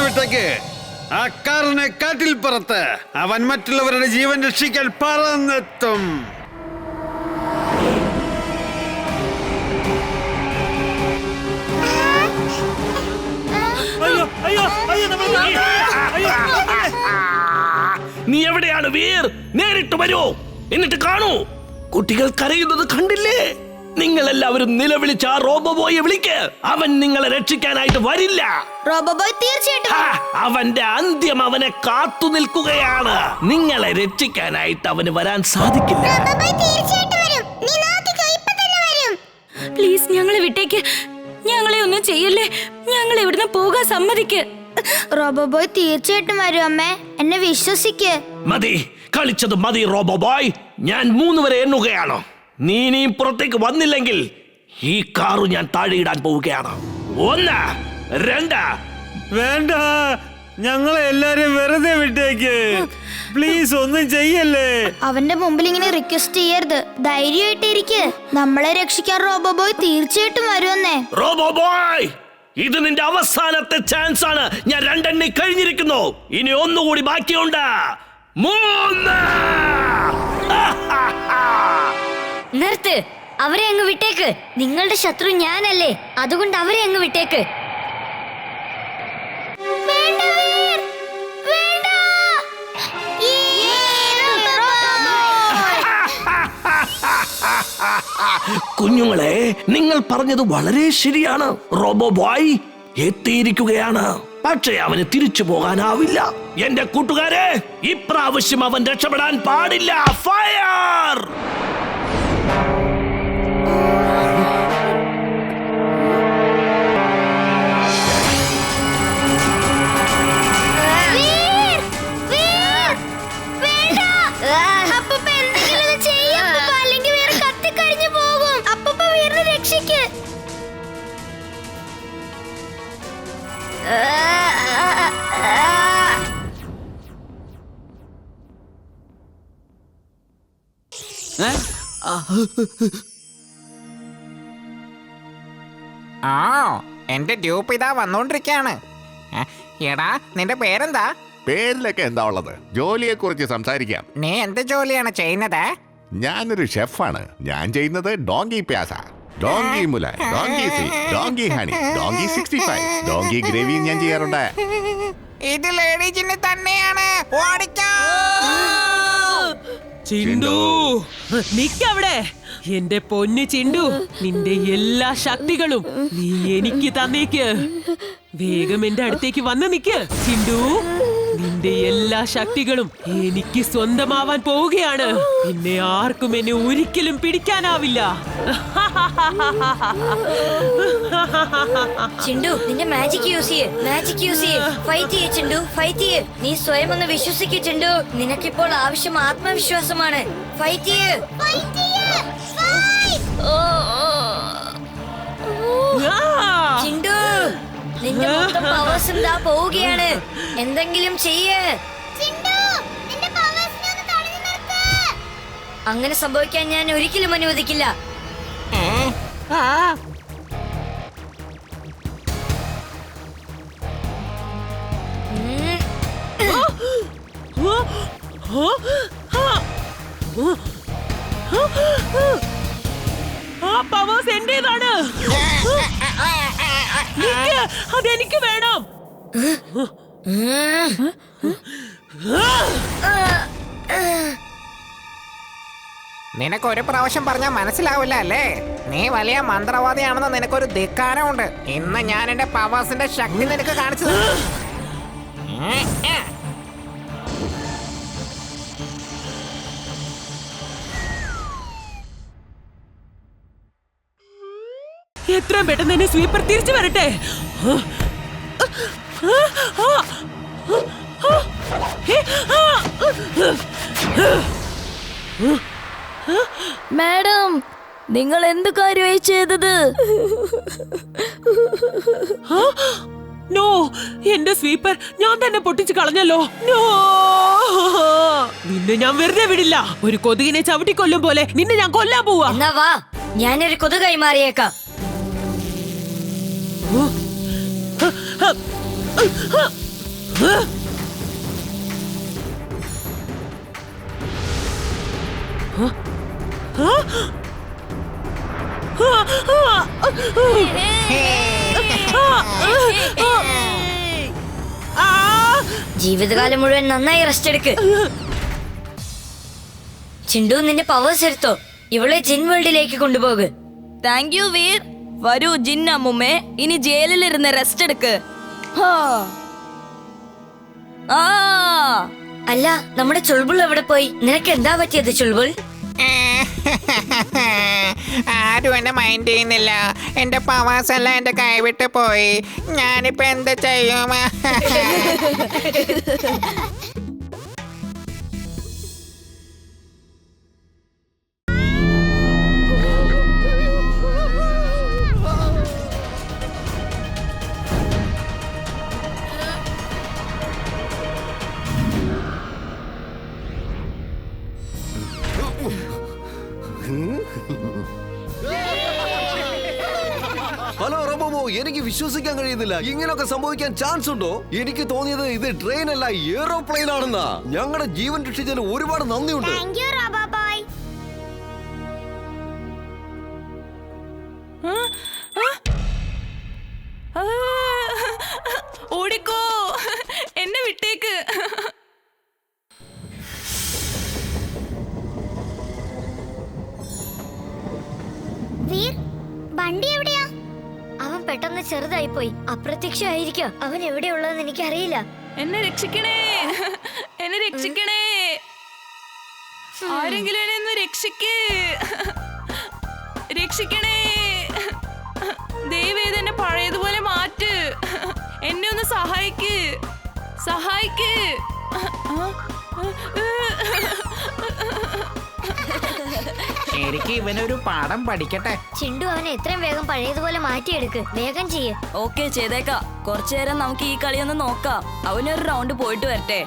വിട്ടേക്ക്. ആ കാറിനെ കാറ്റിൽ പുറത്ത് അവൻ മറ്റുള്ളവരുടെ ജീവൻ രക്ഷിക്കാൻ പറന്നെത്തും. നീ എവിടെയാണ് വീർ? നേരിട്ട് വരൂ, എന്നിട്ട് കാണൂ. കുട്ടികൾ കരയുന്നത് കണ്ടില്ലേ? നിങ്ങൾ എല്ലാവരും നിലവിളിച്ച ആ റോബോബോയെ വിളിക്ക്. അവൻ നിങ്ങളെ രക്ഷിക്കാനായിട്ട് വരില്ല. റോബോബോയ് തീർച്ചയായിട്ടും അവന്റെ അന്ത്യം അവനെ കാത്തു നിൽക്കുകയാണ്. നിങ്ങളെ രക്ഷിക്കാനായിട്ട് അവന് വരാൻ സാധിക്കില്ല. പ്ലീസ് ഞങ്ങളെ വിട്ടേക്ക്. ഞങ്ങളെ ഒന്നും ചെയ്യല്ലേ. ഞങ്ങളെ ഇവിടുന്ന് പോകാൻ സമ്മതിക്ക്. റോബോബോയ് തീർച്ചയായിട്ടും വരും അമ്മേ, എന്നെ വിശ്വസിക്ക്. മതി, കളിച്ചത് മതി റോബോബോയ്. ഞാൻ 3 വരെ എണ്ണുകയാണ്. നീ ഇനിയും പുറത്തേക്ക് വന്നില്ലെങ്കിൽ ഈ കാറു ഞാൻ താഴെയിടാൻ പോവുകയാണ്. 1, 2. വേണ്ട, ഞങ്ങളെ എല്ലാരും വെറുതെ വിട്ടേക്ക്. പ്ലീസ് ഒന്നും ചെയ്യല്ലേ. അവന്റെ മുമ്പിൽ ഇങ്ങനെ റിക്വസ്റ്റ് ചെയ്യരുത്. ധൈര്യമായിട്ടിരിക്ക്. നമ്മളെ രക്ഷിക്കാൻ റോബോബോയ് തീർച്ചയായിട്ടും വരുമെന്നേ. റോബോബോയ്, ഇത് നിന്റെ അവസാനത്തെ ചാൻസ് ആണ്. ഞാൻ 2 എണ്ണി കഴിഞ്ഞിരിക്കുന്നു. ഇനി ഒന്നുകൂടി ബാക്കിയുണ്ട്. 3. നിർത്ത്. അവരെ അങ്ങ് വിട്ടേക്ക്. നിങ്ങളുടെ ശത്രു ഞാനല്ലേ, അതുകൊണ്ട് അവരെ അങ്ങ് വിട്ടേക്ക്. കുഞ്ഞുങ്ങളെ, നിങ്ങൾ പറഞ്ഞത് വളരെ ശരിയാണ്. റോബോബോയ് എത്തിയിരിക്കുകയാണ്. പക്ഷേ അവന് തിരിച്ചു പോകാനാവില്ല. എന്റെ കൂട്ടുകാരെ, ഇപ്രാവശ്യം അവൻ രക്ഷപ്പെടാൻ പാടില്ല. ഫയർ! എന്റെ ഡ്യൂപ്പ് ഇതാ വന്നോണ്ടിരിക്കാണ്. എടാ, നിന്റെ പേരെന്താ? പേരിലൊക്കെ എന്താ ഉള്ളത്? ജോലിയെ കുറിച്ച് സംസാരിക്കാം. നീ എന്ത് ജോലിയാണ് ചെയ്യുന്നത്? ഞാനൊരു ഷെഫാണ്. ഞാൻ ചെയ്യുന്നത് ഡോങ്കി പ്യാസ, ഡോങ്കി മുല, ഡോങ്കി സീ, donkey honey, donkey 65, donkey gravy ഞാൻ ചെയ്യാറുണ്ട്. ഇത് ലേഡീസിന് തന്നെയാണ്. ചിണ്ടു, നിക്കവിടെ. എന്റെ പൊന്നു ചിണ്ടു, നിന്റെ എല്ലാ ശക്തികളും നീ എനിക്ക് തന്നേക്ക്. വേഗം എന്റെ അടുത്തേക്ക് വന്ന് നിക്ക് ചിണ്ടു. നിന്റെ എല്ലാ ശക്തികളും എനിക്ക് സ്വന്തമാവാൻ പോവുകയാണ്. പിന്നെ ആർക്കും എന്നെ ഒരിക്കലും പിടിക്കാനാവില്ല. ചിണ്ടു, നിന്റെ മാജിക് യൂസ് ചെയ്യ്. മാജിക് യൂസ് ചെയ്യ്. ഫൈറ്റ് ചെയ്യ് ചിണ്ടു, ഫൈറ്റ് ചെയ്യ്. നീ സ്വയം ഒന്ന് വിശ്വസിക്ക് ചിണ്ടു. നിനക്കിപ്പോൾ ആവശ്യം ആത്മവിശ്വാസമാണ്. ഫൈറ്റ് ചെയ്യ്. ചിണ്ടു, നിന്റെ മൊത്തം പവേഴ്സ് എന്താ പോവുകയാണ്. എന്തെങ്കിലും ചെയ്യ്. അങ്ങനെ സംഭവിക്കാൻ ഞാൻ ഒരിക്കലും അനുവദിക്കില്ല. ആ പവേഴ്സ് എന്റേതാണ്. അതെനിക്ക് വേണം. നിനക്കൊരു പ്രാവശ്യം പറഞ്ഞാൽ മനസ്സിലാവില്ല അല്ലേ? നീ വലിയ മന്ത്രവാദിയാണെന്ന് നിനക്കൊരു ധിക്കാരമുണ്ട്. ഇന്ന് ഞാൻ എന്റെ പവേഴ്സിന്റെ ശക്തി നിനക്ക് കാണിച്ചു. എത്രയും പെട്ടെന്ന് തന്നെ സ്വീപ്പർ തിരിച്ചു വരട്ടെ. മാഡം, നിങ്ങൾ എന്ത് കാര്യമായി ചെയ്തത്? നോ, എന്റെ സ്വീപ്പർ ഞാൻ തന്നെ പൊട്ടിച്ചു കളഞ്ഞല്ലോ. നോ, നിന്നെ ഞാൻ വെറുതെ വിടില്ല. ഒരു കൊതുകിനെ ചവിട്ടിക്കൊല്ലും പോലെ നിന്നെ ഞാൻ കൊല്ലാൻ പോവാ. എന്നാ വാ, ഞാനൊരു കൊതു കൈമാറിയേക്കാം. ജീവിതകാലം മുഴുവൻ നന്നായി റെസ്റ്റ് എടുക്ക്. ചിണ്ടു നിന്റെ പവേഴ്സ് എടുത്തോ. ഇവളെ ജിൻ വേൾഡിലേക്ക് കൊണ്ടുപോക്. Thank you Veer. വരൂ ജിൻ അമ്മുമ്മേ, ഇനി ജയിലിലിരുന്ന് റെസ്റ്റ് എടുക്ക്. ഹാ. ആ അല്ല, നമ്മുടെ ചുൾബുൾ എവിടെ പോയി? നിനക്ക് എന്താ പറ്റിയത് ചുൾബുൾ? ആരും എന്നെ മൈൻഡ് ചെയ്യുന്നില്ല. എന്റെ പവേഴ്സ് എല്ലാം എന്റെ കൈവിട്ട് പോയി. ഞാനിപ്പോ എന്ത് ചെയ്യും? ഹലോ റോബോബോ, എനിക്ക് വിശ്വസിക്കാൻ കഴിയുന്നില്ല. ഇങ്ങനെയൊക്കെ സംഭവിക്കാൻ ചാൻസ് ഉണ്ടോ? എനിക്ക് തോന്നിയത് ഇത് ട്രെയിൻ അല്ല, എയ്റോപ്ലെയിൻ ആണെന്നാ. ഞങ്ങളുടെ ജീവൻ രക്ഷിച്ചതിന് ഒരുപാട് നന്ദിയുണ്ട്. ഓടിക്കോ, എന്നെ വിട്ടേക്ക്. വണ്ടി എവിടെയാ? അവൻ പെട്ടെന്ന് ചെറുതായി പോയി, അപ്രത്യക്ഷമായിരിക്കും. അവൻ എവിടെയുള്ളതെന്ന് എനിക്കറിയില്ല. എന്നെ രക്ഷിക്കണേ, എന്നെ രക്ഷിക്കണേ. ആരെങ്കിലും എന്നെ ഒന്ന് രക്ഷിക്ക്, രക്ഷിക്കണേ. ദയവേത് എന്നെ പഴയതുപോലെ മാറ്റ്. എന്നെ ഒന്ന് സഹായിക്ക്, സഹായിക്ക്. ശരിക്കും ഇവനൊരു പാഠം പഠിക്കട്ടെ. ചിണ്ടു അവനെ എത്രയും വേഗം പഴയതുപോലെ മാറ്റിയെടുക്ക്. വേഗം ചെയ്യ്. ഓക്കെ, ചെയ്തേക്കാം. കുറച്ചു നേരം നമുക്ക് ഈ കളി ഒന്ന് നോക്കാം. അവനൊരു റൗണ്ട് പോയിട്ട് വരട്ടെ.